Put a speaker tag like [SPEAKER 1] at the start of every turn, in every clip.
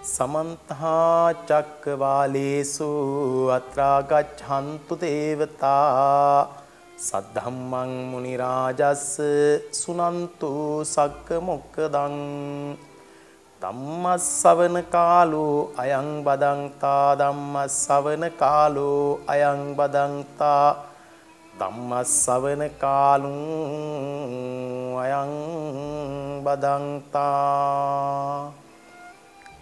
[SPEAKER 1] समन्ता चक्रवालेषु अत्रा गच्छन्तु देवता सद्धम्मं मुनिराजस् सुनन्तु सक्कमुक्कदं ධම්මස්සවන කාලෝ අයං බදන්තා ධම්මස්සවන කාලෝ අයං බදන්තා ධම්මස්සවන කාලෝ අයං බදන්තා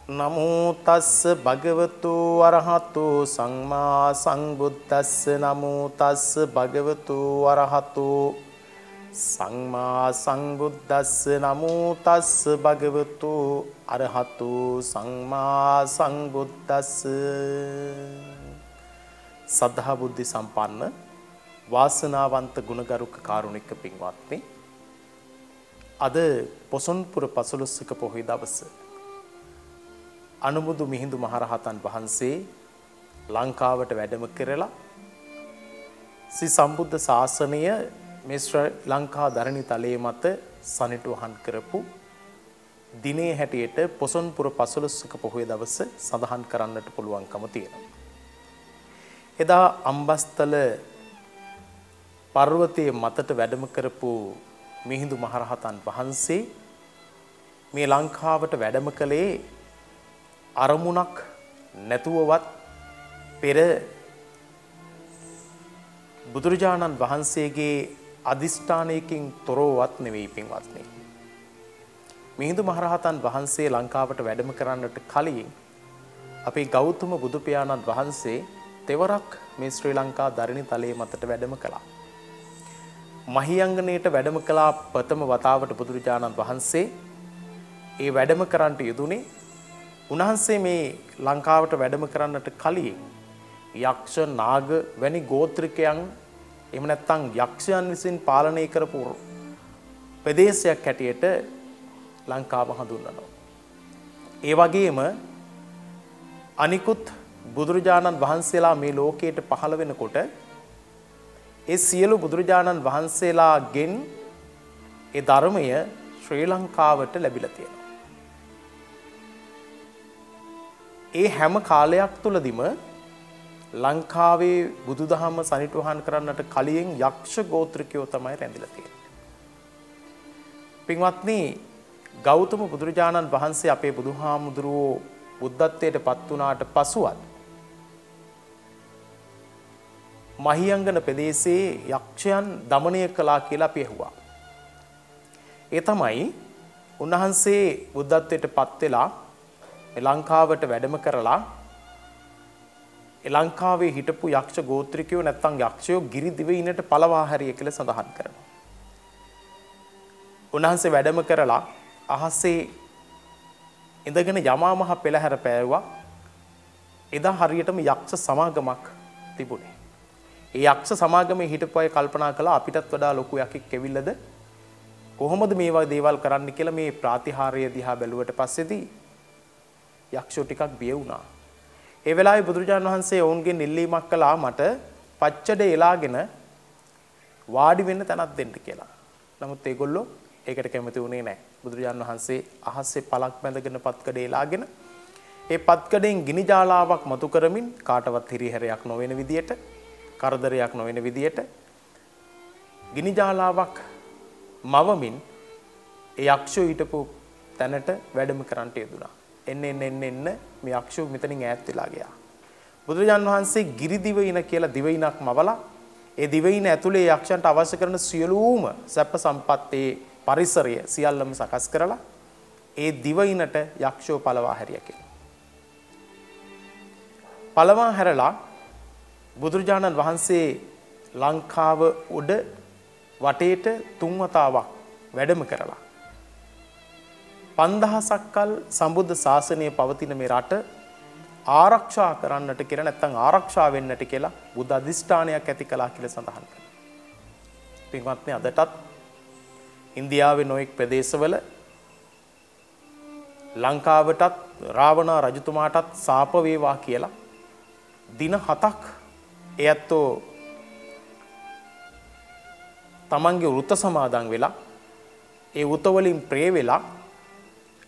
[SPEAKER 1] නමෝ තස්ස භගවතු අරහතෝ සම්මා සම්බුද්දස්ස නමෝ තස්ස භගවතු අරහතෝ සම්මා සම්බුද්දස්ස නමෝ තස්ස භගවතු අරහතෝ සම්මා සම්බුද්දස්ස සද්ධා බුද්ධ සම්පන්න වාසනාවන්ත ගුණගරුක කාරුණික පින්වත්නි අද පොසොන්පුර පසළොස්වක පොහොය දවස අනුබුදු මිහිඳු මහරහතන් වහන්සේ ලංකාවට වැඩම කරලා ශ්‍රී සම්බුද්ධ ශාසනය මේ ශ්‍රී ලංකා ධරණි තලයේ මත සනිටුහන් කරපු දිනේ හැටියට පොසොන්පුර පසළොස්වක පොහොය දවස සඳහන් කරන්නට පුළුවන්කම තියෙනවා. එදා අම්බස්තල පර්වතයේ මතට වැඩම කරපු මිහිඳු මහරහතන් වහන්සේ මේ ලංකාවට වැඩම කළේ අරමුණක් නැතුවවත් පෙර බුදුරජාණන් වහන්සේගේ අදිෂ්ඨානයකින් තොරවවත් නෙවෙයි පින්වත්නි. මිහිඳු මහරහතන් වහන්සේ ලංකාවට වැඩම කරන්නට කලින් අපේ ගෞතම බුදු පියාණන් වහන්සේ තෙවරක් මේ ශ්‍රී ලංකා ධරණි තලයේ මතට වැඩම කළා. මහියංගනයට වැඩම කළා ප්‍රථම වතාවට බුදුරජාණන් වහන්සේ ඒ වැඩම කරන්නට යෙදුනේ උන්වහන්සේ මේ ලංකාවට වැඩම කරන්නට කලින් යක්ෂ නාග වැනි ගෝත්‍රිකයන් එහෙම නැත්නම් යක්ෂයන් විසින් පාලනය කරපු ප්‍රදේශයක් හැටියට ලංකාව හඳුන්වනවා. ඒ වගේම අනිකුත් බුදුරජාණන් වහන්සේලා මේ ලෝකයට පහළ වෙනකොට ඒ සියලු බුදුරජාණන් වහන්සේලාගෙන් ඒ ධර්මය ශ්‍රී ලංකාවට ලැබිලා තියෙනවා. ඒ හැම කාලයක් තුලදීම ලංකාවේ බුදුදහම සනිටුහන් කරන්නට කලින් යක්ෂ ගෝත්‍රිකයෝ තමයි රැඳිලා තියෙන්නේ. පින්වත්නි, ගෞතම බුදුරජාණන් වහන්සේ අපේ බුදුහාමුදුරුවෝ බුද්ධත්වයට පත් වුණාට පසුවත් මහියංගන ප්‍රදේශයේ යක්ෂයන් দমনය කළා කියලා අපි ඇහුවා. ඒ තමයි උන්වහන්සේ බුද්ධත්වයට පත් වෙලා ලංකාවට වැඩම කරලා ලංකාවේ හිටපු යක්ෂ ගෝත්‍රිකයෝ නැත්නම් යක්ෂයෝ ගිරි දිවයිනට පළවා හැරිය කියලා සඳහන් කරනවා. උන්වහන්සේ වැඩම කරලා අහසේ ඉඳගෙන යමා මහ පෙළහැර පෑවුවා. එදා හරියටම යක්ෂ සමාගමක් තිබුණේ. ඒ යක්ෂ සමාගමේ හිටපු අය කල්පනා කළා අපිටත් වඩා ලොකු යකෙක් ඇවිල්ලාද කොහොමද මේවා දේවල් කරන්න කියලා. මේ ප්‍රාතිහාර්ය දිහා බැලුවට පස්සේදී යක්ෂයෝ ටිකක් බිය වුණා. ඒ වෙලාවේ බුදුරජාණන් වහන්සේ ඔවුන්ගෙන් ඉල්ලීමක් කළා මට පච්චඩේ එලාගෙන වාඩි වෙන්න තැනක් දෙන්න කියලා. නමුත් ඒගොල්ලෝ ඒකට කැමති වුණේ නැහැ. බුදුරජාණන් වහන්සේ අහසේ පළක් බැඳගෙන පත්කඩේ එලාගෙන ඒ පත්කඩෙන් ගිනි ජාලාවක් මතු කරමින් කාටවත් හිරිහැරයක් නොවන විදියට, කරදරයක් නොවන විදියට ගිනි ජාලාවක් මවමින් ඒ යක්ෂයෝ හිටපු තැනට වැඩම කරන්නට යෙදුණා. එන්න මේ යක්ෂයෝ මෙතනින් ඈත් වෙලා ගියා. බුදුරජාන් වහන්සේ ගිරි දිවයින කියලා දිවයිනක් මවලා ඒ දිවයින ඇතුලේ යක්ෂයන්ට අවශ්‍ය කරන සියලුම සැප සම්පත් ඒ පරිසරය සියල්ලම සකස් කරලා ඒ දිවයිනට යක්ෂයෝ පළවා හැරියා කියලා. පළවා හැරලා බුදුරජාණන් වහන්සේ ලංකාව උඩ වටේට 3 වතාවක් වැඩම කරලා 5000ක් කල් සම්බුද්ධ ශාසනය පවතින මේ රට ආරක්ෂා කරන්නට කියලා නැත්නම් ආරක්ෂා වෙන්නට කියලා බුද්ධ අධිෂ්ඨානයක් ඇති කළා කියලා සඳහන් කරනවා. පින්වත්නි, අදටත් ඉන්දියාවේ නොඑක් ප්‍රදේශවල ලංකාවටත් රාවණ රජතුමාටත් සාප වේවා කියලා දින 7ක් එයත්ෝ තමන්ගේ වෘත සමාදන් වෙලා ඒ වෘත වලින් ප්‍රේ වෙලා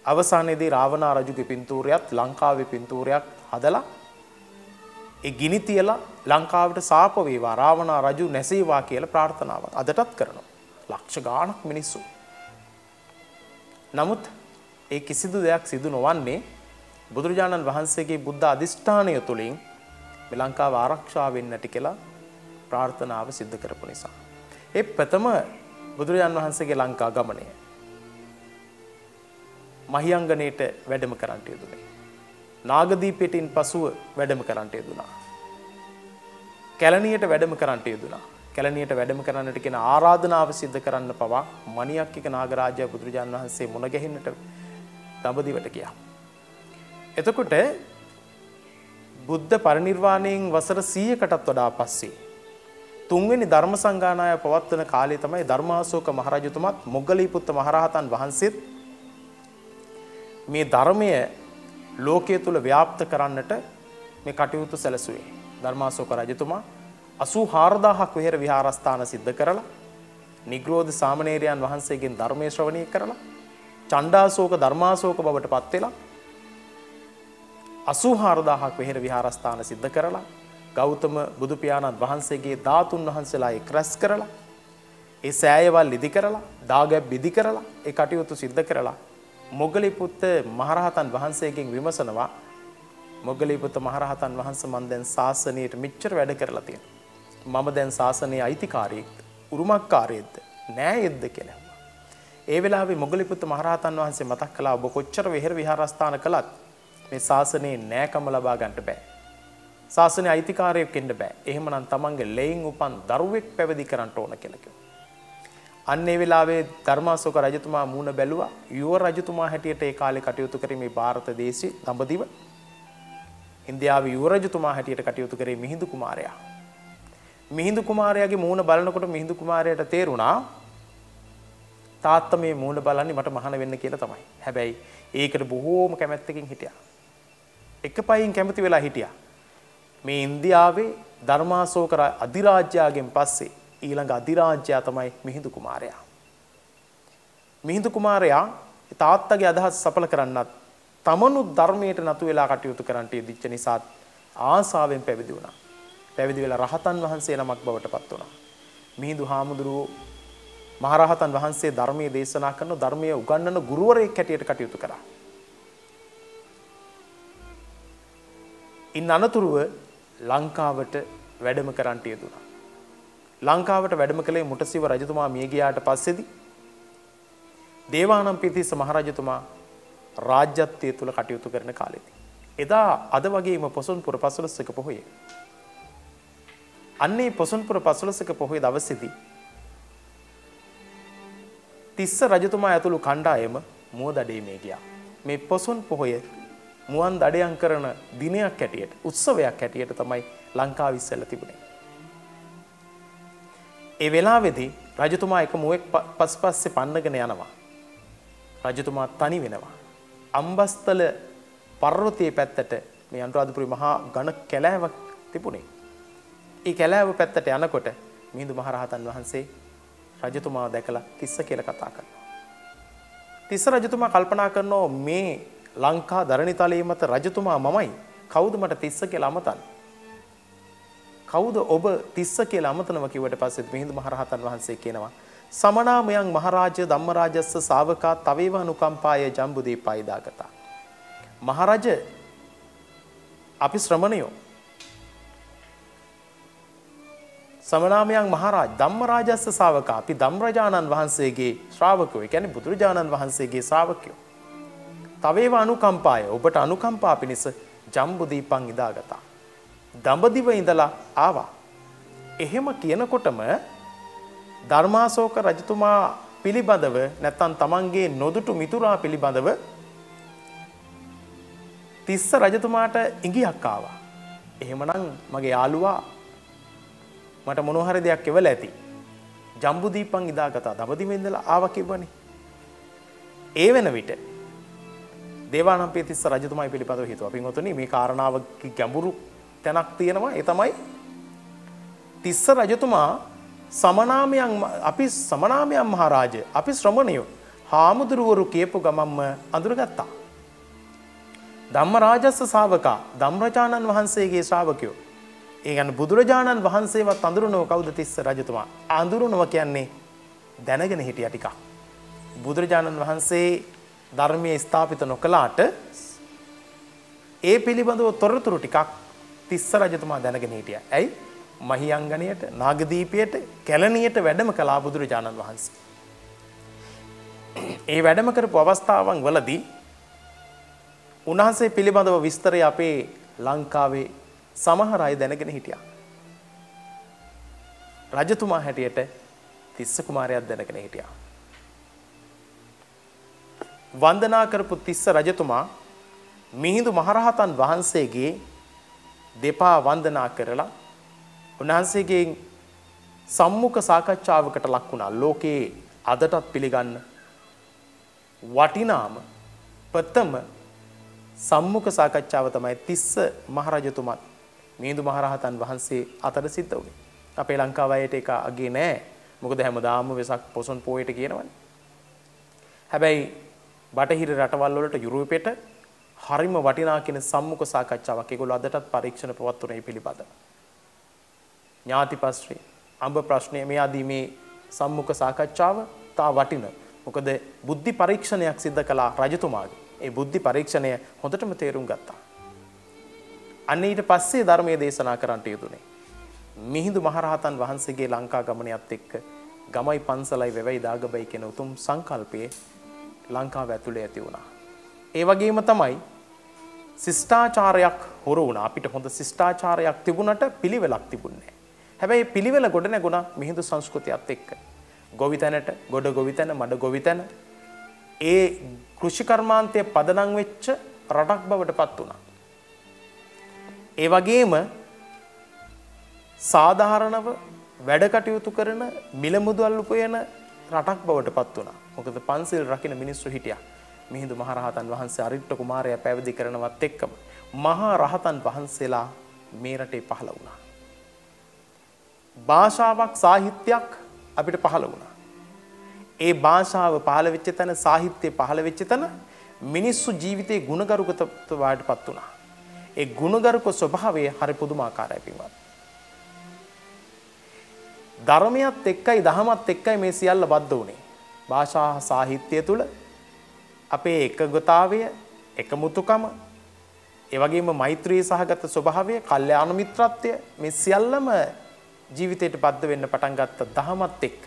[SPEAKER 1] අවසානයේදී රාවණා රජුගේ පින්තූරයත් ලංකාවේ පින්තූරයක් හදලා ඒ ගිනි තියලා ලංකාවට සාප වේවා රාවණා රජු නැසේවා කියලා ප්‍රාර්ථනාවක් අදටත් කරනවා. ලක්ෂ ගාණක් මිනිස්සු. නමුත් ඒ කිසිදු දෙයක් සිදු නොවන්නේ බුදුරජාණන් වහන්සේගේ බුද්ධ අධිෂ්ඨානය තුළින් මේ ලංකාව ආරක්ෂා වෙන්නට කියලා ප්‍රාර්ථනාව සිද්ධ කරපු නිසා. ඒ ප්‍රථම බුදුරජාණන් වහන්සේගේ ලංකා ගමනය මහියංගනයට වැඩම කරන්නට යෙදුනේ. නාගදීපෙටින් පසුව වැඩම කරන්නට යෙදුනා. කැලණියට වැඩම කරන්නට යෙදුනා. කැලණියට වැඩම කරන්නට කියන ආරාධනාව සිද්ධ කරන්න පවා මණියක්කික නාගරාජයා බුදුරජාණන් වහන්සේ මුණ ගැහෙන්නට දඹදිවට ගියා. එතකොට බුද්ධ පරිනිර්වාණයෙන් වසර 100කටත් වඩා පස්සේ තුන්වෙනි ධර්ම සංගායනාව පවත්වන කාලේ තමයි ධර්මාශෝක මහරජතුමත් මොග්ගලීපුත්ත මහරහතන් වහන්සේත් මේ ධර්මය ලෝකයේ තුල ව්‍යාප්ත කරන්නට මේ කටයුතු සැලසුවේ. ධර්මාශෝක රජතුමා 84000ක් විහෙර විහාරස්ථාන සිද්ධ කරලා නිග්‍රෝධ සාමණේරයන් වහන්සේගෙන් ධර්මයේ ශ්‍රවණය කරලා චණ්ඩාශෝක ධර්මාශෝක බවට පත් වෙලා 84000ක් විහෙර විහාරස්ථාන සිද්ධ කරලා ගෞතම බුදු පියාණන් වහන්සේගේ ධාතුන් වහන්සේලා එක්රැස් කරලා ඒ සෑයවල් ඉදි කරලා දාගැබ් ඉදි කරලා ඒ කටයුතු සිද්ධ කරලා මොග්ගලීපුත්ත මහරහතන් වහන්සේගෙන් විමසනවා මොග්ගලීපුත්ත මහරහතන් වහන්සේ මම දැන් ශාසනයට මෙච්චර වැඩ කරලා තියෙනවා මම දැන් ශාසනයේ අයිතිකාරයෙක්ද උරුමකාරයෙක්ද නෑයෙක්ද කියලා. ඒ වෙලාවේ මොග්ගලීපුත්ත මහරහතන් වහන්සේ මතක් කළා ඔබ කොච්චර විහෙර විහාරස්ථාන කළත් මේ ශාසනයේ නෑකම ලබා ගන්නට බෑ. ශාසනයේ අයිතිකාරයෙක් වෙන්න බෑ. එහෙමනම් තමන්ගේ ලෙයින් උපන් දරුවෙක් පැවිදි කරන්න ඕන කියලා කිව්වා. අන්න ඒ වෙලාවේ ධර්මාශෝක රජතුමා මූණ බැලුවා. යුව රජතුමා හැටියට ඒ කාලේ කටයුතු කරේ මේ ಭಾರತ දේශයේ දඹදිව. ඉන්දියාවේ යුව රජතුමා හැටියට කටයුතු කරේ මිහිඳු කුමාරයා. මිහිඳු කුමාරයාගේ මූණ බලනකොට මිහිඳු කුමාරයාට තේරුණා තාත්තා මේ මූණ බලන්නේ මට මහාන වෙන්න කියලා තමයි. හැබැයි ඒකට බොහෝම කැමැත්තකින් හිටියා. එකපයින් කැමති වෙලා හිටියා. මේ ඉන්දියාවේ ධර්මාශෝක අධිරාජ්‍යයෙන් පස්සේ ඊළඟ අධිරාජ්‍යයා තමයි මිහිඳු කුමාරයා. මිහිඳු කුමාරයා තාත්තගේ අදහස් සඵල කරන්නත් තමනුත් ධර්මයට නතු වෙලා කටයුතු කරන්නට යෙදිච්ච නිසා ආසාවෙන් පැවිදි වුණා. පැවිදි වෙලා රහතන් වහන්සේ නමක් බවට පත් වුණා. මිහිඳු හාමුදුරුවෝ මහරහතන් වහන්සේ ධර්මයේ දේශනා කරන ධර්මයේ උගන්වන ගුරුවරයෙක් හැටියට කටයුතු කරා. ඉන් අනතුරුව ලංකාවට වැඩම කරන්නට යෙදුණා. ලංකාවට වැඩම කළේ මුටසිව රජතුමා මිය ගියාට පස්සේදී දේවානම්පියතිස්ස මහරජතුමා රාජ්‍යත්වයේ තුල කටයුතු කරන කාලෙදී. එදා අද වගේම පොසොන්පුර 15ක පොහොය. අන්නේ පොසොන්පුර 15ක පොහොය දවසේදී තිස්ස රජතුමා ඇතුළු කණ්ඩායම මුව දඩේමේ ගියා. මේ පොසොන් පොහොය මුවන් දඩයම් කරන දිනයක් හැටියට උත්සවයක් හැටියට තමයි ලංකාව ඉස්සෙල්ලා තිබුණේ. ඒ වෙලාවේදී රජතුමා එක මුවෙක් පස්පස්සේ පන්නගෙන යනවා. රජතුමා තනි වෙනවා. අම්බස්තල පර්වතයේ පැත්තට මේ අනුරාධපුරේ මහා ඝන කැලෑවක් තිබුණේ. ඒ කැලෑව පැත්තට යනකොට මිහිඳු මහරහතන් වහන්සේ රජතුමාව දැකලා තිස්ස කියලා කතා කරනවා. තිස්ස රජතුමා කල්පනා කරනවා මේ ලංකා ධරණිතලයේ මත රජතුමා මමයි. කවුද මට තිස්ස කියලා අමතන්නේ? කවුද ඔබ තිස්ස කියලා අමතනවා කිව්වට පස්සේ මිහිඳු මහරහතන් වහන්සේ කියනවා සමනාමයන් මහරජ ධම්මරාජස්ස ශාවකා තවේව අනුකම්පාය ජම්බුදීපයි දාගතා. මහරජ අපි ශ්‍රමණයෝ සමනාමයන් මහරජ ධම්මරාජස්ස ශාවකා අපි ධම්රජානන් වහන්සේගේ ශ්‍රාවකයෝ. ඒ කියන්නේ බුදුරජාණන් වහන්සේගේ ශ්‍රාවකයෝ. තවේව අනුකම්පාය ඔබට අනුකම්පා පිණිස ජම්බුදීපං ඉදාගතා. දඹදිව ඉඳලා ආවා. එහෙම කියනකොටම ධර්මාශෝක රජතුමා පිළිබඳව නැත්නම් තමන්ගේ නොදුටු මිතුරා පිළිබඳව තිස්ස රජතුමාට ඉඟියක් ආවා. එහෙමනම් මගේ යාළුවා මට මොනවා හරි දෙයක් එවලා ඇති. ජම්බුදීපං ඉදාගතා දඹදිව ඉඳලා ආවා කිව්වනේ. ඒ වෙන විට දේවානම්පියතිස්ස රජතුමායි පිළිබඳව හිතුවා. පින්වතුනි මේ කාරණාව ගැඹුරු තැනක් තියෙනවා. ඒ තමයි තිස්ස රජතුමා අපි සමනාමයන් මහරජ අපි ශ්‍රමණයෝ හාමුදුරුවරු කියපු ගමම්ම අඳුරගත්තා. ධම්මරාජස්ස ශාවකා ධම්රජානන් වහන්සේගේ ශ්‍රාවකයෝ. ඒ කියන්නේ බුදුරජාණන් වහන්සේවත් අඳුරනව කවුද තිස්ස රජතුමා? අඳුරනව කියන්නේ දැනගෙන හිටියා ටිකක්. බුදුරජාණන් වහන්සේ ධර්මයේ ස්ථාපිත නොකලාට ඒ පිළිබඳව තොරතුරු ටිකක් තිස්ස රජතුමා දැනගෙන හිටියා. ඇයි? මහියංගණයට, නාගදීපයට, කැලණියට වැඩම කළා බුදුරජාණන් වහන්සේ. ඒ වැඩම කරපු අවස්ථාවන් වලදී උන්වහන්සේ පිළිබඳව විස්තරය අපේ ලංකාවේ සමහර අය දැනගෙන හිටියා. රජතුමා හැටියට තිස්ස කුමාරයාත් දැනගෙන හිටියා. වන්දනා කරපු තිස්ස රජතුමා මිහිඳු මහරහතන් වහන්සේගේ දෙපා වන්දනා කරලා උන්වහන්සේගේ සම්මුඛ සාකච්ඡාවකට ලක් වුණා. ලෝකේ අදටත් පිළිගන්න වටිනාම ප්‍රථම සම්මුඛ සාකච්ඡාව තමයි තිස්ස මහරජතුමත් මිහිඳු මහරහතන් වහන්සේ අතර සිද්ධ වුණේ. අපේ ලංකාවයට ඒක අගේ නෑ. මොකද හැමදාම වෙසක් පොසොන් පොයට කියනවනේ. හැබැයි බටහිර රටවල් වලට යුරෝපෙට හරිම වටිනා කියන සම්මුඛ සාකච්ඡාවක් ඒගොල්ලෝ අදටත් පරීක්ෂණ පවත්වන පිළිබඳ. ඥාති ප්‍රශ්නේ, අඹ ප්‍රශ්නේ මේ ආදී මේ සම්මුඛ සාකච්ඡාව තා වටින. මොකද බුද්ධි පරීක්ෂණයක් සිද්ධ කළා රජතුමාගේ. ඒ බුද්ධි පරීක්ෂණය හොඳටම තේරුම් ගත්තා. අන්න ඊට පස්සේ ධර්මයේ දේශනා කරන්නට යෙදුනේ. මිහිඳු මහරහතන් වහන්සේගේ ලංකා ගමනියත් එක්ක ගමයි පන්සලයි වෙවයි දාගබයි කියන උතුම් සංකල්පයේ ලංකාව ඇතුලේ ඇති වුණා. ඒ වගේම තමයි ශිෂ්ටාචාරයක් හොරු වුණා. අපිට හොඳ ශිෂ්ටාචාරයක් තිබුණට පිළිවෙලක් තිබුණේ නැහැ. හැබැයි පිළිවෙල ගොඩ නැගුණා මිහිඳු සංස්කෘතියත් එක්ක. ගොවිතැනට ගොඩ ගොවිතැන මඩ ගොවිතැන ඒ කෘෂි කර්මාන්තයේ පදනම් වෙච්ච රටක් බවට පත් වුණා. ඒ වගේම සාධාරණව වැඩ කටයුතු කරන මිල මුදල් උපයන රටක් බවට පත් වුණා. මොකද පන්සිල් රකින්න මිනිස්සු හිටියා. මිහිඳු මහරහතන් වහන්සේ අරිට්ඨ කුමාරයා පැවිදි කරනවත් එක්කම මහා රහතන් වහන්සේලා මේ රටේ පහළ වුණා. භාෂාවක් සාහිත්‍යයක් අපිට පහළ වුණා. ඒ භාෂාව පහළ වෙච්ච තැන සාහිත්‍යය පහළ වෙච්ච තැන මිනිස්සු ජීවිතේ ගුණගරුකතාවයටපත් වුණා. ඒ ගුණගරුක ස්වභාවය හරි පුදුමාකාරයි පින්වත්. ධර්මයත් එක්කයි දහමත් එක්කයි මේ සියල්ල බද්ධ වුණේ. භාෂා සාහිත්‍යය තුල අපේ එකගතාවය, එකමුතුකම, ඒ වගේම මෛත්‍රී සහගත ස්වභාවය, කල්යාණ මිත්‍රත්වය මේ සියල්ලම ජීවිතයට බද්ධ වෙන්න පටන් ගත්ත දහමත් එක්ක.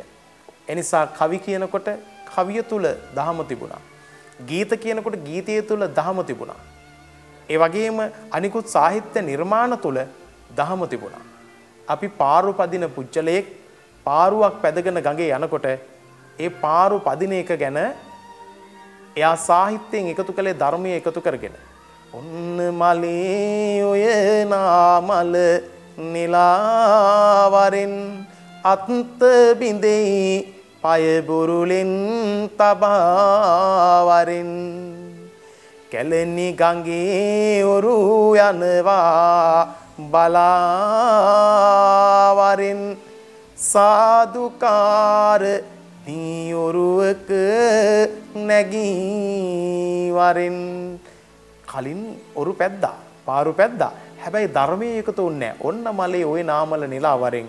[SPEAKER 1] එනිසා කවි කියනකොට කවිය තුල දහම තිබුණා. ගීත කියනකොට ගීතය තුල දහම තිබුණා. ඒ වගේම අනිකුත් සාහිත්‍ය නිර්මාණ තුල දහම තිබුණා. අපි පාරු පදින පුච්චලයක් පාරුවක් පැදගෙන ගඟේ යනකොට ඒ පාරු පදින එක ගැන එයා සාහිත්‍යයෙන් එකතු කළේ ධර්මයේ එකතු කරගෙන. ඔන්න මලේ ඔය නාමල නිලාවරින් අත්ත බිඳෙයි පය බුරුලෙන් තබාවරින් කැලණි ගඟේ ඔරු යනවා බලාවරින් සාදුකාර නියොරුවක නැගී වරින්. කලින් ඔරු පැද්දා, පාරු පැද්දා. හැබැයි ධර්මයේ එකතු වුණේ නැහැ. ඔන්න මලේ ওই නාමල නිලාවරින්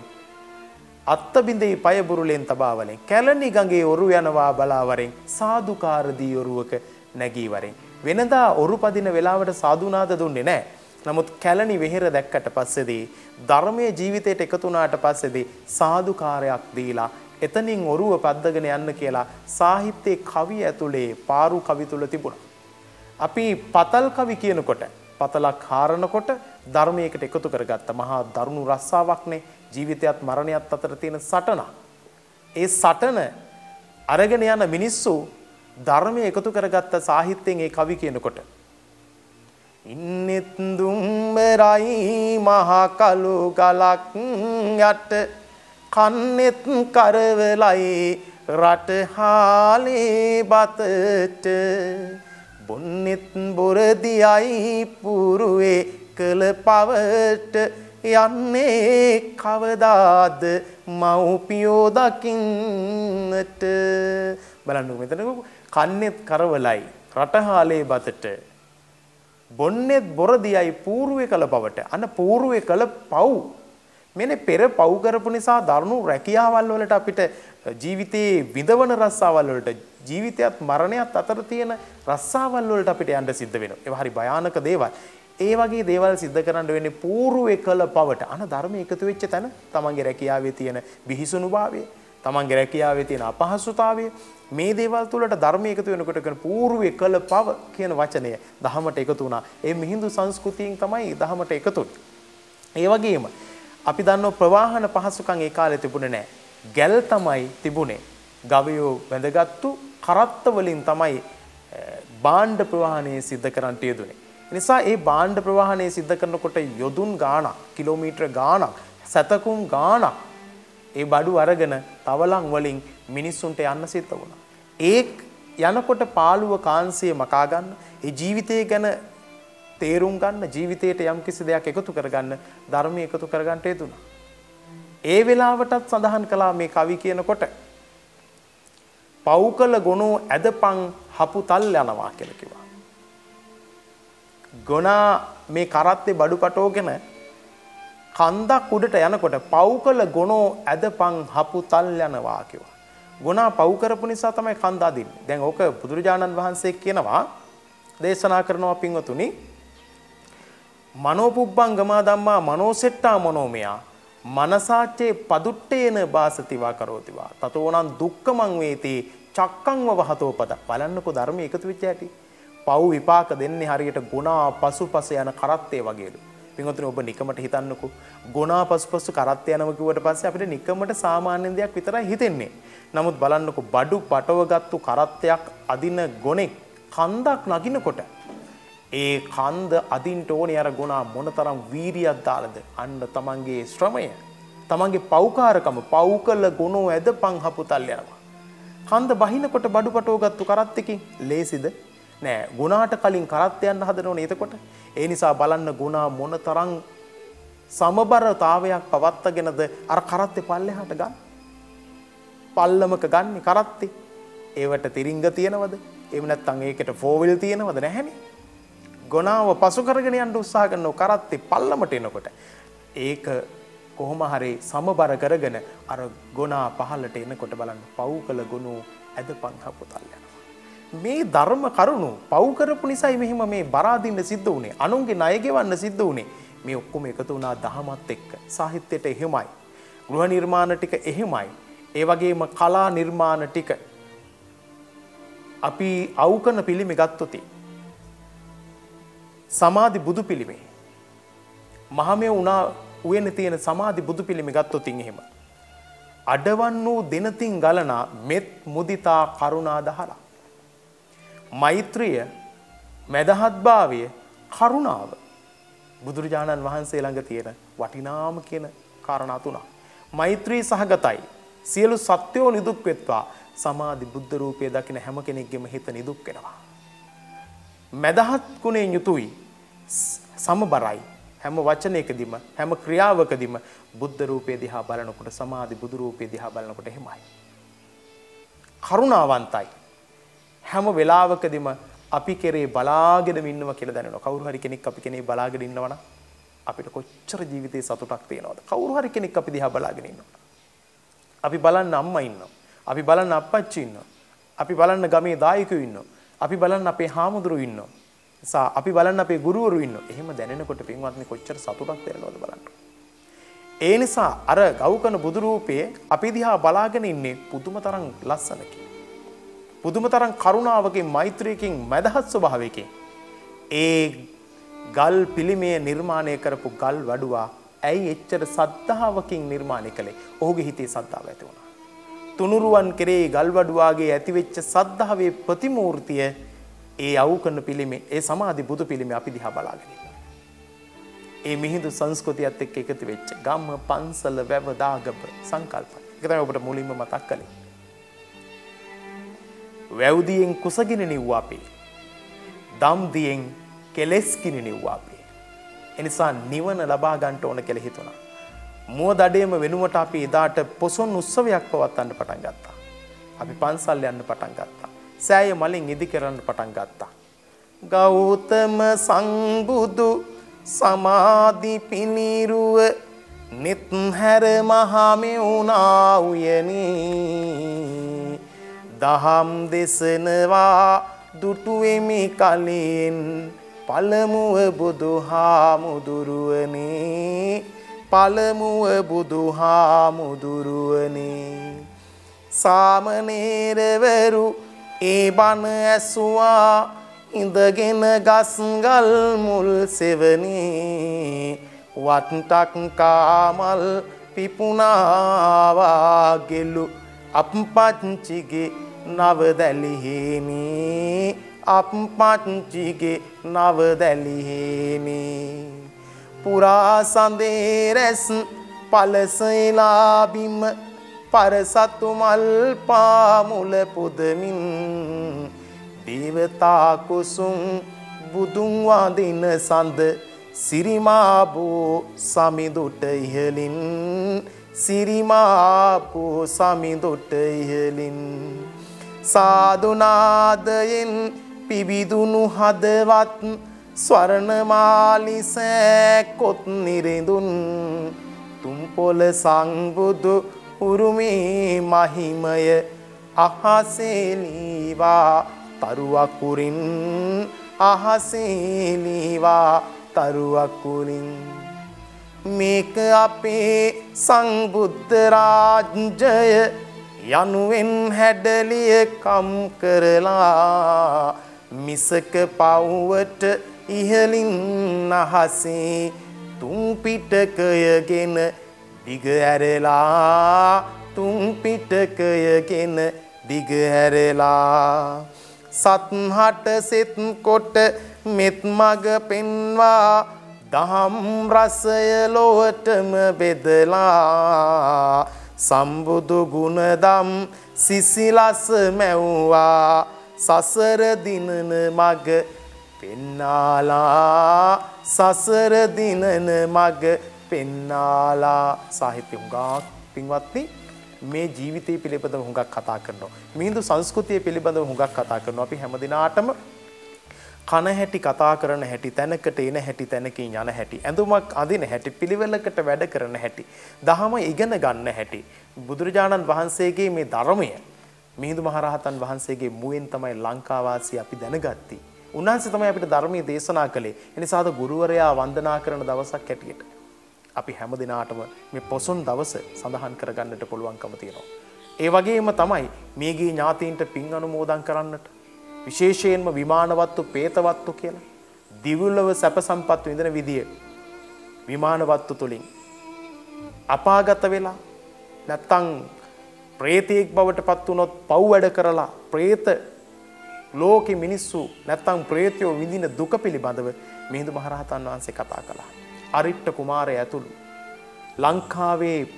[SPEAKER 1] අත්ත බිඳේ පය බුරුලෙන් තබාවලින් කැලණි ගඟේ ඔරු යනවා බලාවරින් සාදුකාර දී ඔරුවක නැගී වරින්. වෙනදා ඔරු පදින වෙලාවට සාදුනාද දුන්නේ නැහැ. නමුත් කැලණි වෙහෙර දැක්කට පස්සේදී ධර්මයේ ජීවිතයට එකතු වුණාට පස්සේදී සාදුකාරයක් දීලා එතනින් ඔරුව පද්දගෙන යන්න කියලා සාහිත්‍යයේ කවි ඇතුලේ පාරු කවි තුල තිබුණා. අපි පතල් කවි කියනකොට පතලක් හාරනකොට ධර්මයකට එකතු කරගත්ත මහා දරුණු රස්සාවක්නේ ජීවිතයත් මරණයත් අතර තියෙන සටන. ඒ සටන අරගෙන යන මිනිස්සු ධර්මයේ එකතු කරගත්ත සාහිත්‍යයෙන් ඒ කවි කියනකොට ඉන්නෙත් දුම්බරයි මහ කළු ගලක් යට කන්නෙත් කරවලයි රට හාලේ බතට බොන්නෙත් බොරදියයි පුරුවේ කළ පවට යන්නේ කවදාද මව්පියෝ දකින්නට. බලන්නකො මෙතන කන්නේත් කරවලයි රටහාලේ බතට බොන්නේත් බොරදියයි పూర్වේ කළ බවට අන්න పూర్වේ කළ පව් මෙන්න පෙර පව් කරපු නිසා දරුණු රැකියාවල් වලට අපිට ජීවිතේ විඳවන රස්සාවල් වලට ජීවිතයත් මරණයත් අතර තියෙන රස්සාවල් වලට අපිට යන්න සිද්ධ වෙනවා. ඒවා හරි භයානක දේවල්. ඒ වගේ දේවල් සිද්ධ කරන්න වෙන්නේ పూర్වේ කළ පවට. අන ධර්මයේ එකතු වෙච්ච තැන තමන්ගේ රැකියාවේ තියෙන බිහිසුණුභාවය, තමන්ගේ රැකියාවේ තියෙන අපහසුතාවය මේ දේවල් තුලට ධර්මයේ එකතු වෙනකොට කරන పూర్වේ කළ පව කියන වචනය දහමට එකතු වුණා. ඒ මිහිඳු සංස්කෘතියෙන් තමයි දහමට එකතු වෙන්නේ. ඒ වගේම අපි දන්නෝ ප්‍රවාහන පහසුකම් ඒ කාලේ තිබුණේ නැහැ. ගැල් තමයි තිබුණේ. ගවයෝ වැඳගත්තු කරත්ත වලින් තමයි භාණ්ඩ ප්‍රවාහනය සිද්ධ කරන්නට යෙදුනේ. නිසා ඒ භාණ්ඩ ප්‍රවාහනය සිද්ධ කරනකොට යොදුන් ගාණක්, කිලෝමීටර ගාණක්, සතකුම් ගාණක් ඒ බඩු අරගෙන තවලන් වලින් මිනිස්සුන්ට යන්න සිද්ධ වුණා. ඒ යනකොට පාළුව කාන්සිය මකා ගන්න, ඒ ජීවිතය ගැන තේරුම් ගන්න, ජීවිතයට යම් කිසි දෙයක් එකතු කරගන්න, ධර්මය එකතු කරගන්නට යෙදුණා. ඒ වෙලාවටත් සඳහන් කළා මේ කවි කියනකොට පෞකල ගොනෝ ඇදපන් හපු තල් යනවා කියලා කිව්වා. ගොනා මේ කරත්තේ බඩු පටෝගෙන කන්දක් උඩට යනකොට පෞකල ගොනෝ ඇදපන් හපු තල් යනවා කිව්වා. ගොනා පව් කරපු නිසා තමයි කන්ද අදින්නේ. දැන් ඕක බුදුරජාණන් වහන්සේ කියනවා දේශනා කරනවා පින්වතුනි මනෝපුබ්බංගමා ධම්මා මනෝසෙට්ටා මනෝමයා මනසාච්චේ පදුට්ටේන බාසතිවා කරෝතිවා තතෝනං දුක්ඛමං වේති චක්කං වහතෝ පද බලන්නකෝ ධර්මයේ එකතු වෙච්ච හැටි පව් විපාක දෙන්නේ හරියට ගුණා පසුපස යන කරත්තේ වගේලු පින්වතුනි ඔබ නිකමට හිතන්නකෝ ගුණා පසුපසු කරත්තේ යනවා කිව්වට පස්සේ අපිට නිකමට සාමාන්‍ය දෙයක් විතරයි හිතෙන්නේ නමුත් බලන්නකෝ බඩු පටවගත්තු කරත්තයක් අදින ගොනෙක් කන්දක් නගිනකොට ඒ කන්ද අදින්ට ඕනේ අර ගුණා මොනතරම් වීරියක් දාලාද අන්න තමන්ගේ ශ්‍රමය තමන්ගේ පෞකාරකම පෞකල ගුණෝ ඇදපන් හපුතල් යනවා කන්ද බහිනකොට බඩුපටෝ ගත්තු කරත්තකින් ලේසිද නෑ ගුණාට කලින් කරත්ත යන්න හදනෝනේ එතකොට ඒ නිසා බලන්න ගුණා මොනතරම් සමබරතාවයක් පවත්තගෙනද අර කරත්තේ පල්ලෙහාට ගන්න පල්ලමක ගන්න කරත්තේ ඒවට තිරිංග තියනවද එහෙම නැත්නම් ඒකට ෆෝවිල් තියනවද නැහැනේ ගුණාව පසු කරගෙන යන්න උත්සාහ කරනව කරත්තේ පල්ලමට එනකොට ඒක කොහොම හරි සමබර කරගෙන අර ගුණා පහළට එනකොට බලන්න පව් කළ ගුණෝ ඇදපන් හපුතල් යනවා මේ ධර්ම කරුණු පව් කරපු නිසායි මෙහිම මේ බරාදින්න සිද්ධ වුනේ අනුන්ගේ ණය ගෙවන්න සිද්ධ වුනේ මේ ඔක්කොම එකතු වුණා දහමත් එක්ක සාහිත්‍යයට එහෙමයි ගෘහ නිර්මාණ ටික එහෙමයි ඒ වගේම කලා නිර්මාණ ටික අපි අවුකන පිළිමේ ගත්තොත් සමාධි බුදු පිළිමේ මහමෙ උනා උයනේ තියෙන සමාධි බුදු පිළිමේ ගත්තොත් එහෙම අඩවන් වූ දිනතින් ගලනා මෙත් මුදිතා කරුණා දහලා මෛත්‍රිය මෙදහත්භාවය කරුණාව බුදුරජාණන් වහන්සේ ළඟ තියෙන වටිනාම කියන කාරණා තුනක් මෛත්‍රී සහගතයි සියලු සත්වෝ නිදුක් වෙත්වා සමාධි බුද්ධ රූපය දකින හැම කෙනෙක්ගේම හිත නිදුක් වෙනවා මෙදහත් ගුණයෙන් යුතුයි සමබරයි හැම වචනයකදීම හැම ක්‍රියාවකදීම බුද්ධ රූපය දිහා බලනකොට සමාධි බුදු රූපය දිහා බලනකොට එහෙමයි කරුණාවන්තයි හැම වෙලාවකදීම අපි කෙරේ බලාගෙන ඉන්නවා කියලා දැනෙනවා කවුරු හරි කෙනෙක් අපි කෙනේ බලාගෙන ඉන්නවනම් අපිට කොච්චර ජීවිතේ සතුටක් තියෙනවද කවුරු හරි කෙනෙක් අපි දිහා බලාගෙන ඉන්නවා අපි බලන්න අම්මා ඉන්නවා අපි බලන්න අප්පච්චි ඉන්නවා අපි බලන්න ගමේ දායකයෝ ඉන්නවා අපි බලන්න අපේ හාමුදුරුවෝ ඉන්නවා අපි බලන්න අපේ ගුරුවරු ඉන්නවා. එහෙම දැනෙනකොට පින්වත්නි කොච්චර සතුටක් දැනෙනවද බලන්න. ඒ නිසා අර ගෞකන බුදු රූපයේ අපි දිහා බලාගෙන ඉන්නේ පුදුමතරම් ලස්සනකින්. පුදුමතරම් කරුණාවකින්, මෛත්‍රියකින්, මදහත් ස්වභාවයකින්. ඒ ගල් පිළිමය නිර්මාණය කරපු ගල් වඩුවා ඇයි එච්චර සද්ධාවකින් නිර්මාණය කළේ? ඔහුගේ හිතේ සද්ධාව ඇති වුණා. තුනුරුවන් කෙරේ ගල් වඩුවාගේ ඇතිවෙච්ච සද්ධාවේ ප්‍රතිමූර්තිය ඒ අවුකන පිළිමේ ඒ සමාධි බුදු පිළිමේ අපි දිහා බලාගෙන ඉන්නවා. ඒ මිහිඳු සංස්කෘතියත් එක්ක එකතු වෙච්ච ගම පන්සල වැව දාගබ සංකල්ප. ඒක තමයි ඔබට මුලින්ම මතක් කළේ. වැව්දියෙන් කුසගින නිව්වා අපි. දම්දියෙන් කෙලස් කින නිව්වා අපි. එනිසා නිවන ලබා ගන්න ඕන කියලා හිතුණා. මුව දඩේම වෙනුවට අපි එදාට පොසොන් උත්සවයක් පවත්වන්න පටන් ගත්තා. අපි පන්සල් යන්න පටන් ගත්තා. සෑය මලින් ඉදි කරන්න පටන් ගත්තා. ගෞතම සංබුදු සමාධි පිනිරුව නිත් හැර මහමෙවුනා උයනි දහම් දෙසනවා දුටුවෙමි කලින් පළමුව බුදුහාමුදුරුවනේ පළමුව බුදුහාමුදුරුවනේ සාමණේරවරු ඒ බණ ඇසුවා ඉඳගෙන ගස්ගල් මුල් සෙවනේ වට්ටක් කාමල් පිපුණාවා ගෙලු අප්පච්චිගේ නවදැලිහෙමි අප්පච්චිගේ නවදැලිහෙමි පුරා සඳේ රැස් පලසෙලා බිම පරසතු මල් පාමුල පුදමින් දේවතා කුසුම් බුදුන් වඳින සඳ සිරිමාබෝ සමිඳුට ඉහලින් සිරිමාබෝ සමිඳුට ඉහලින් සාදුනාදයෙන් පිබිදුණු හදවත් ස්වර්ණමාලි සෑකොත් නිරිඳුන් තුම්පොළ සංබුදු උරුමේ මහිමය අහසේලීවා තරුවකුරින් අහසේලීවා තරුවකුරින් මේක අපේ සංබුද්ධ රාජ්‍යය යනුවෙන් හැඩලිය කම් කරලා මිසක පව්වට ඉහලින් අහසේ තුන් පිටකයගෙන දිග ඇරලා තුන් පිටකයගෙන දිග ඇරලා සත්හට සෙත් කොට මෙත් මග පෙන්වා දහම් රසය ලොවටම බෙදලා සම්බුදු ගුණදම් සිසිලස මැව්වා සසර දිනන මග පෙන්නාලා සසර දිනන මග පෙන්නාලා සාහිත්‍ය හුඟක් පින්වත්නි මේ ජීවිතය පිළිබඳව හුඟක් කතා කරනවා. මිහිඳු සංස්කෘතිය පිළිබඳව හුඟක් කතා කරනවා. අපි හැමදිනාටම කන හැටි කතා කරන හැටි තැනකට එන හැටි තැනකින් යන හැටි ඇඳුමක් අඳින හැටි පිළිවෙලකට වැඩ කරන හැටි දහම ඉගෙන ගන්න හැටි බුදුරජාණන් වහන්සේගේ මේ ධර්මය මිහිඳු මහරහතන් වහන්සේගේ මුවෙන් තමයි ලංකාවාසී අපි දැනගත්තී. උන්වහන්සේ තමයි අපිට ධර්මයේ දේශනා කළේ. එනිසාද ගුරුවරයා වන්දනා කරන දවසක් හැටියට අපි හැම දිනාටම මේ පොසොන් දවස සඳහන් කරගන්නට පුළුවන්කම තියෙනවා. ඒ වගේම තමයි මේගේ ඥාතීන්ට පින් අනුමෝදන් කරන්නට විශේෂයෙන්ම විමානවත්තු පේතවත්තු කියලා දිවුලව සැප සම්පත් විඳින විදිය විමානවත්තු තුලින් අපාගත වෙලා නැත්තම් ප්‍රේතයෙක් බවට පත් වුණොත් පව් වැඩ කරලා ප්‍රේත ලෝකෙ මිනිස්සු නැත්තම් ප්‍රේතයෝ විඳින දුක පිළිබඳව මිහිඳු මහරහතන් වහන්සේ කතා කළා. අරිට්ඨ කුමාරය ඇතුළු ලංකාවේ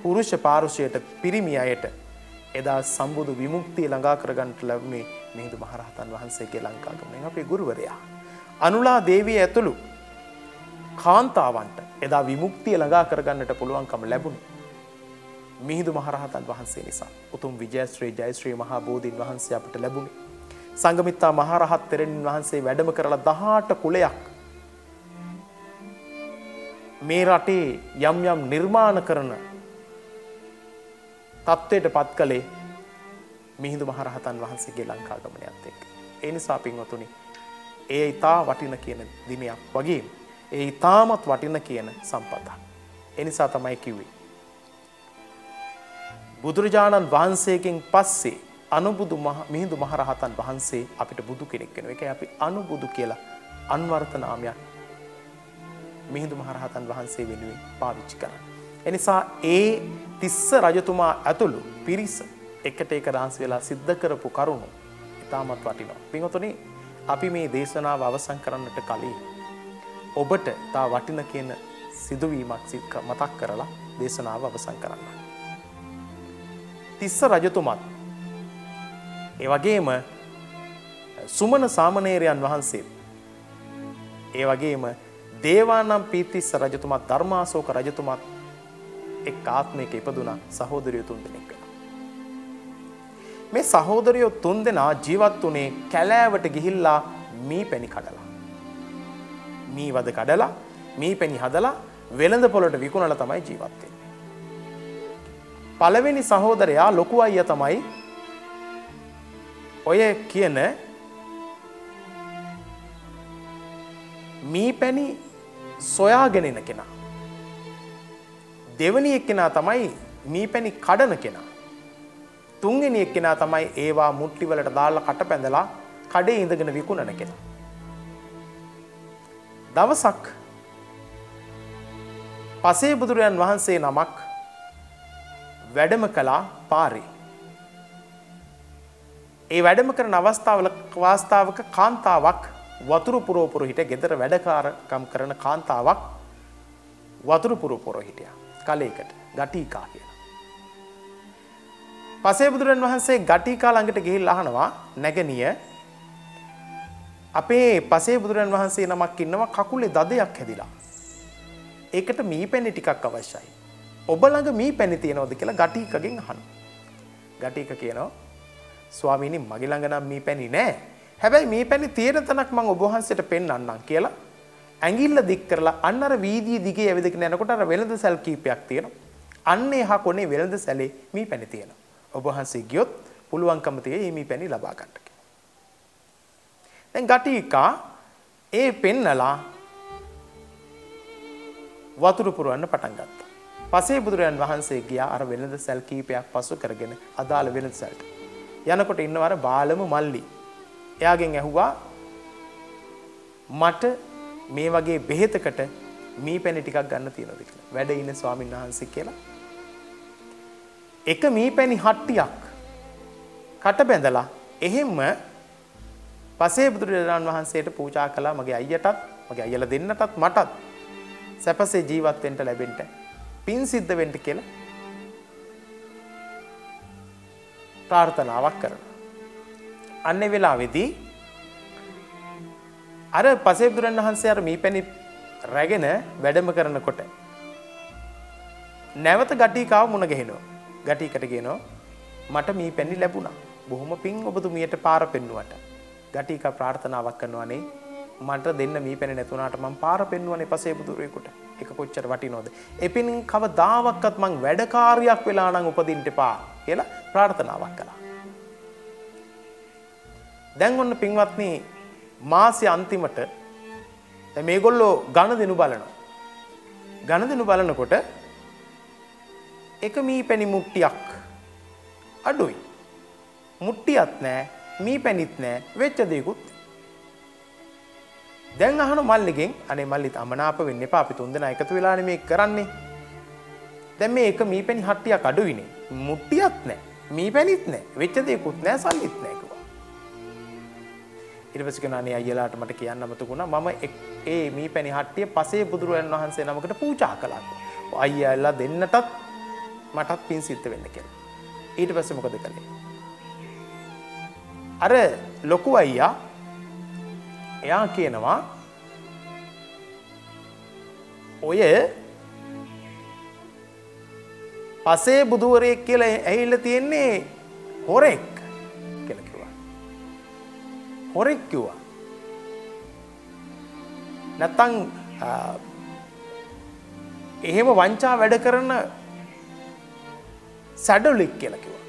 [SPEAKER 1] පුරුෂ පාරුෂයට පිරිමි අයට එදා සම්බුදු විමුක්තිය ළඟා කරගන්නට ලැබුණේ මිහිඳු මහරහතන් වහන්සේගේ ලංකා ගමනේ අපේ ගුරුවරයා. අනුලා දේවිය ඇතුළු කාන්තාවන්ට එදා විමුක්තිය ළඟා කරගන්නට පුළුවන්කම ලැබුණේ මිහිඳු මහරහතන් වහන්සේ නිසා. උතුම් විජයශ්‍රී ජයශ්‍රී මහා බෝධීන් වහන්සේ අපට ලැබුණේ. සංඝමිත්තා මහරහත් තෙරණින් වහන්සේ වැඩම කරලා 18 කුලයක් මේ රටේ යම් යම් නිර්මාණ කරන තත්ත්වයට පත් කළේ මිහිඳු මහරහතන් වහන්සේගේ ලංකා ගමනයත් එක්ක. ඒ නිසා පින්වතුනි ඒ ඊටා වටින කියන දිනයක් වගේ ඒ ඊටාමත් වටින කියන සම්පතක්. ඒ නිසා තමයි කිව්වේ බුදුරජාණන් වහන්සේගෙන් පස්සේ අනුබුදු මිහිඳු මහරහතන් වහන්සේ අපිට බුදු කෙනෙක් වෙනවා. ඒකයි අපි අනුබුදු කියලා අන්වර්ථ නාමයක් මිහිඳු මහරහතන් වහන්සේ වෙනුවෙන් පාවිච්චි කරන්නේ. එනිසා ඒ තිස්ස රජතුමා ඇතුළු පිරිස එකට එක රාශි වෙලා සිද්ධ කරපු කරුණු ඉතාමත් වටිනවා. පින්වතුනි අපි මේ දේශනාව අවසන් කරන්නට කලින් ඔබට තා වටින කියන සිදුවීමක් මතක් කරලා දේශනාව අවසන් කරන්න. තිස්ස රජතුමත් ඒ වගේම සුමන සාමණේරයන් වහන්සේ ඒ වගේම දේවානම් පීතිස්ස රජතුමත් ධර්මාශෝක රජතුමත් එක් ආත්මයක ඉපදුනා සහෝදරයෝ තුන්දෙනෙක් වෙනවා. මේ සහෝදරයෝ තුන්දෙනා ජීවත් වුණේ කැලෑවට ගිහිල්ලා මී පැණි කඩලා. මී වද කඩලා මී පැණි හදලා වෙළඳ පොළට විකුණලා තමයි ජීවත් වෙන්නේ. පළවෙනි සහෝදරයා ලොකු අයියා තමයි ඔය කියන මී පැණි සොයාගෙන එන කෙනා. දෙවෙනි එක්කෙනා තමයි මී පැණි කඩන කෙනා. තුන්වෙනි එක්කෙනා තමයි ඒවා මුට්ටි වලට දාලා කට පැඳලා කඩේ ඉඳගෙන විකුණන කෙනා. දවසක් පසේ බුදුරයන් වහන්සේ නමක් වැඩම කළා පාරේ. ඒ වැඩම කරන අවස්ථාවක කාන්තාවක් වතුරු පුරවපුර හිටිය. ගෙදර වැඩකාරකම් කරන කාන්තාවක් වතුරු පුරවපුර හිටියා. කලයකට ගටිකා කියලා. පසේ බුදුරන් වහන්සේ ගටිකා ළඟට ගිහිල්ලා අහනවා නැගණිය අපේ පසේ බුදුරන් වහන්සේ නමක් ඉන්නවා කකුලේ දදයක් හැදිලා. ඒකට මී පැණි ටිකක් අවශ්‍යයි. ඔබ ළඟ මී පැණි තියෙනවද කියලා ගටිකගෙන් අහනවා. ගටික කියනවා ස්වාමීනි මගේ ළඟ නම් මී පැණි නැහැ. හැබැයි මී පැණි තියෙන තැනක් මම ඔබ වහන්සේට පෙන්වන්නම් කියලා ඇඟිල්ල දික් කරලා අන්න අර වීදියේ දිගේ ඇවිදගෙන යනකොට අර වෙළඳ සැල් කීපයක් තියෙනවා. අන්න එහා කොනේ වෙළඳ සැලේ මී පැණි තියෙනවා. ඔබ වහන්සේ ගියොත් පුළුවන්කම තියෙයි මේ මී පැණි ලබා ගන්න කියලා. දැන් ගටිකා ඒ පෙන්නලා වතුරු පුරවන්න පටන් ගත්තා. පසේ බුදුරයන් වහන්සේ ගියා අර වෙළඳ සැල් කීපයක් පසු කරගෙන අදාළ වෙළඳ සැලට. යනකොට ඉන්නව අර බාලම මල්ලි. එයාගෙන් ඇහුවා මට මේ වගේ බෙහෙතකට මී පැණි ටිකක් ගන්න තියෙනවද කියලා. වැඩ ඉන්න ස්වාමීන් වහන්සේ කියලා. එක මී පැණි හට්ටියක් කට බැඳලා එහෙම්ම පසේ බුදුරජාණන් වහන්සේට පූජා කළා මගේ අයියටත් මගේ අයියලා දෙන්නටත් මටත් සැපසේ ජීවත් වෙන්න ලැබෙන්න පින් සිද්ධ වෙන්න කියලා ප්‍රාර්ථනාවක් කරනවා. අන්නේ වෙලාවේදී අර පසේ බුදුරජාණන් වහන්සේ අර මී පැණි රැගෙන වැඩම කරනකොට නැවත ගටිකාව මුණ ගැහෙනවා. ගටිකට කියනවා මට මී පැණි ලැබුණා. බොහොම පිං ඔබතුමියට පාර පෙන්නුවට. ගටිකා ප්‍රාර්ථනාවක් කරනවානේ මට දෙන්න මී පැණි නැතුණාට මම පාර පෙන්නුවනේ පසේ බුදුරෙකුට. ඒක කොච්චර වටිනවද? එපින් කවදාවත් මං වැඩකාරියක් වෙලා නම් උපදින්න එපා කියලා ප්‍රාර්ථනාවක් කළා. දැන් ඔන්න පින්වත්නි මාසෙ අන්තිමට දැන් මේගොල්ලෝ ගණදෙනු බලනවා. ගණදෙනු බලනකොට එක මී පැණි මුට්ටියක් අඩුයි. මුට්ටියක් නැහැ, මී පැණිත් නැහැ, වෙච්ච දෙයක්වත්. දැන් අහන මල්ලිගෙන් අනේ මල්ලිත් අමනාප වෙන්න එපා අපි තුන්දෙනා එකතු වෙලානේ මේක කරන්නේ. දැන් මේ එක මී පැණි හට්ටියක් අඩුයිනේ. මුට්ටියක් නැහැ, මී පැණිත් නැහැ, වෙච්ච දෙයක්වත් නැහැ, සල්ලිත් නැහැ කිව්වා. ඊට පස්සේ කෙනානේ අයියලාට මට කියන්න අමතකුණා මම ඒ මී පැණි හට්ටිය පසේ බුදුරයන් වහන්සේ නමකට පූජා කළා. අයියලා දෙන්නටත් මටත් පින් සිද්ධ වෙන්න කියලා. ඊට පස්සේ මොකද කළේ? අර ලොකු අයියා එයා කියනවා ඔය පසේ බුදුවරයෙක් කියලා ඇහිලා තියෙන්නේ හොරෙක් කියලා කිව්වා. හොරෙක් කිව්වා. නැත්තම් එහෙම වංචා වැඩ කරන සැඩොලික් කියලා කිව්වා.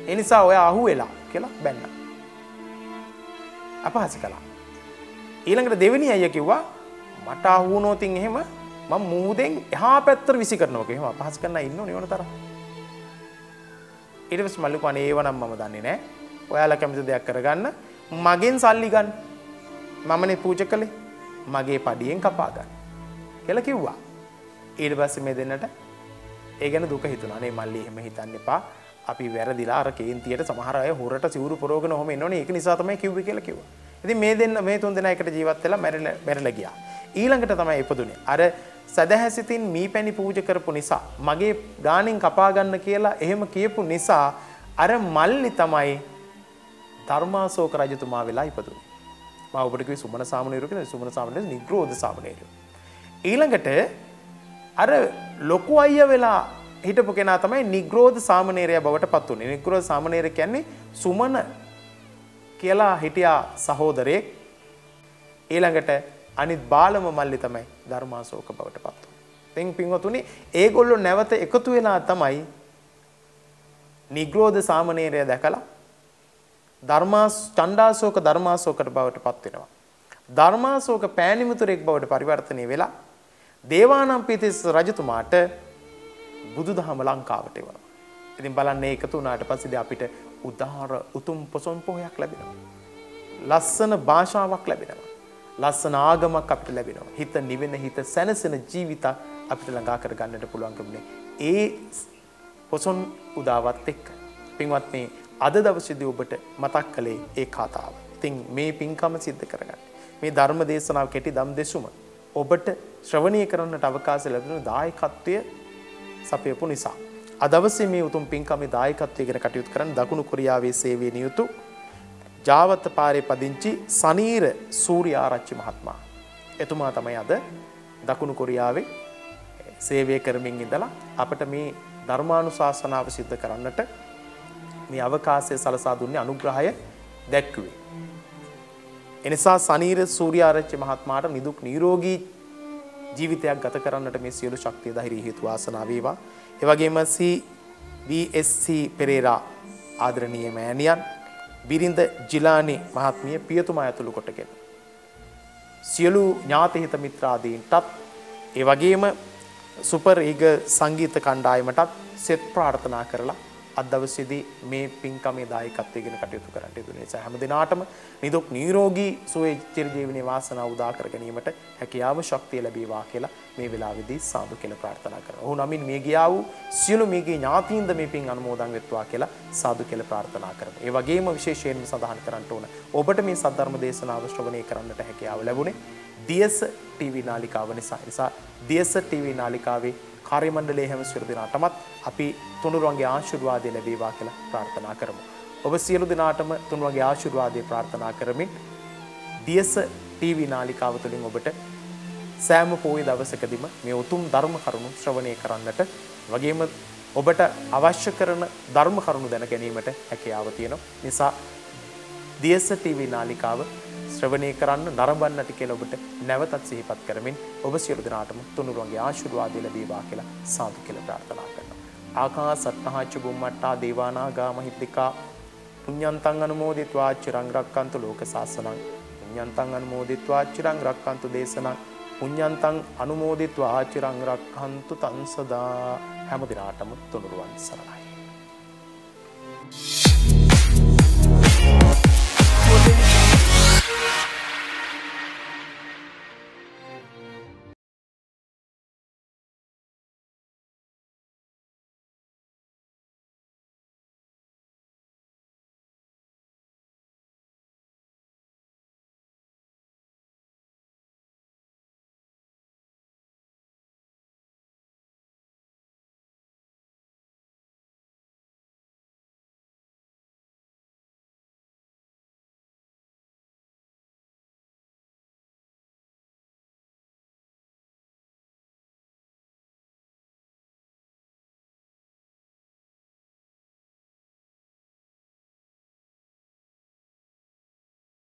[SPEAKER 1] ඒ නිසා ඔය අහුවෙලා කියලා බැන්නා. අපහාස කළා. ඊළඟට දෙවෙනි අයියා කිව්වා මට අහු වුණොත් එහෙම මම මූදෙන් එහා පැත්තට විසි කරනවා කියලා. එහෙම අපහාස කරන්න ඉන්නෝනේ ඕන තරම්. ඊට පස්සේ මල්ලි කෝනේ ඒව නම් මම දන්නේ නැහැ. ඔයාලා කැමති දෙයක් කරගන්න මගෙන් සල්ලි ගන්න. මමනේ පූජා කළේ. මගේ පඩියෙන් කපා ගන්න කියලා කිව්වා. ඊට පස්සේ මේ දෙන්නට ඒ ගැන දුක හිතුණා. නේ මල්ලි එහෙම හිතන්න එපා. අපි වැරදිලා අර කේන්තියට සමහර අය හොරට සිවුරු පොරවගෙන ඔහම එනෝනේ. ඒක නිසා තමයි කිව්වේ කියලා කිව්වා. ඉතින් මේ තුන් දෙනා එකට ජීවත් වෙලා මැරිලා ගියා. ඊළඟට තමයි ඉපදුනේ. අර සදහැසිතින් මී පැණි පූජා කරපු නිසා මගේ ගාණෙන් කපා ගන්න කියලා එහෙම කියපු නිසා අර මල්ලි තමයි ධර්මාශෝක රජතුමා වෙලා ඉපදුනේ. මම ඔබට කිව්වේ සුමන සාමණේරු කියලා. සුමන සාමණේරු නිග්‍රෝධ සාමණේරු. ඊළඟට අර ලොකු අයියා වෙලා හිටපු කෙනා තමයි නිග්‍රෝධ සාමණේරයා බවට පත් වුනේ. නිග්‍රෝධ සාමණේර කියන්නේ සුමන කියලා හිටියා සහෝදරයෙක්. ඊළඟට අනිත් බාලම මල්ලි තමයි ධර්මාශෝක බවට පත් වුනේ. තෙන් පින්වතුනි ඒගොල්ලෝ නැවත එකතු වෙලා තමයි නිග්‍රෝධ සාමණේරයා දැකලා චණ්ඩාශෝක ධර්මාශෝකට බවට පත් වෙනවා. ධර්මාශෝක පෑනිමුතුරෙක් බවට පරිවර්තනය වෙලා දේවානම්පියතිස්ස රජතුමාට බුදුදහම ලංකාවට එවනවා. ඉතින් බලන්න එකතු වුණාට පස්සේ අපිට උදාර උතුම් පොසොන් පොහොයක් ලැබෙනවා. ලස්සන භාෂාවක් ලැබෙනවා. ලස්සන ආගමක් අපිට ලැබෙනවා. හිත නිවෙන හිත සැනසෙන ජීවිත අපිට ළඟා කර ගන්නට පුළුවන්කමනේ. ඒ පොසොන් උදාවත් එක්ක. පින්වත්නි අද දවසේදී ඔබට මතක් කළේ ඒ කතාව. ඉතින් මේ පින්කම සිද්ධ කරගන්න. මේ ධර්ම දේශනාව කෙටි ධම් දෙසුම ඔබට ශ්‍රවණය කරන්නට අවකාශ ලැබුණු දායකත්වය සපයපු නිසා අද දවසේ මේ උතුම් පින්කමේ දායකත්වයෙන් කටයුතු කරන දකුණු කොරියාවේ සේවයේ නියුතු ජාවත පාරේ පදිංචි සනීර සූර්යාරච්චි මහත්මයා. එතුමා තමයි අද දකුණු කොරියාවේ සේවය කරමින් ඉඳලා අපිට මේ ධර්මානුශාසනාව සිද්ධ කරන්නට මේ අවකාශය සලසා දුන්නේ අනුග්‍රහය දැක්ුවේ. එනිසා සනීර සූර්යාරච්චි මහත්මයාට නිදුක් නිරෝගී ජීවිතයක් ගත කරන්නට මේ සියලු ශක්තිය ධෛර්ය හේතු වාසනා වේවා. ඒ වගේම VSC පෙරේරා ආදරණීය මෑණියන් බිරිඳ ජිලානි මහත්මිය පියතුමා ඇතුළු කොටගෙන සියලු ඥාති හිත මිත්‍රාදීන්ටත් ඒ වගේම සුපර් ඊග සංගීත කණ්ඩායමටත් සෙත් ප්‍රාර්ථනා කරලා අද දවසේදී මේ පින්කමේ දායකත්වයෙන් කටයුතු කරන්න යුතු නිසා හැම දිනාටම නිදුක් නිරෝගී සුවය චිරජීවනයේ වාසනාව උදා කර ගැනීමට හැකියාව ශක්තිය ලැබේවා කියලා මේ වෙලාවේදී සාදු කියලා ප්‍රාර්ථනා කරනවා. ඔහු නමින් මේ ගියා වූ සියලු මේගේ ඥාතීන්ද මේ පින් අනුමෝදන් වෙත්වා කියලා සාදු කියලා ප්‍රාර්ථනා කරනවා. ඒ වගේම විශේෂයෙන්ම සඳහන් කරන්න ඕන ඔබට මේ සද්ධර්ම දේශනාව ශ්‍රවණය කරන්නට හැකියාව ලැබුණේ දියස ටීවී නාලිකාව නිසා. දියස ටීවී නාලිකාවේ කාර්ය මණ්ඩලයේ හැම සියලු දෙනාටමත් අපි තුනුරුවන්ගේ ආශිර්වාදය ලැබේවා කියලා ප්‍රාර්ථනා කරමු. ඔබ සියලු දෙනාටම තුනුරුවන්ගේ ආශිර්වාදය ප්‍රාර්ථනා කරමින් දියස ටීවී නාලිකාව තුළින් ඔබට සෑම පොයේ දවසකදීම මේ උතුම් ධර්ම කරුණු ශ්‍රවණය කරන්නට වගේම ඔබට අවශ්‍ය කරන ධර්ම කරුණු දැන ගැනීමට හැකියාව තියෙනවා. නිසා දියස ටීවී නාලිකාව ශ්‍රවණය කරන්න නරඹන්නට කියලා ඔබට නැවතත් සිහිපත් කරමින් ඔබ සියලු දෙනාටම තුනුරුවන්ගේ ආශිර්වාදය ලැබේවා කියලා සාදු කියලා ප්‍රාර්ථනා කරනවා. ආකාසට්ඨා චුම්මට්ඨා දේවානාගා මහිද්దికා පුඤ්ඤන්තං අනුමෝදිत्वा චිරං රක්칸තු ලෝක සාසනං පුඤ්ඤන්තං අනුමෝදිत्वा චිරං රක්칸තු දේශනං පුඤ්ඤන්තං අනුමෝදිत्वा චිරං රක්칸තු තං සදා හැම දිනාටම තුනුරුවන් සරණයි.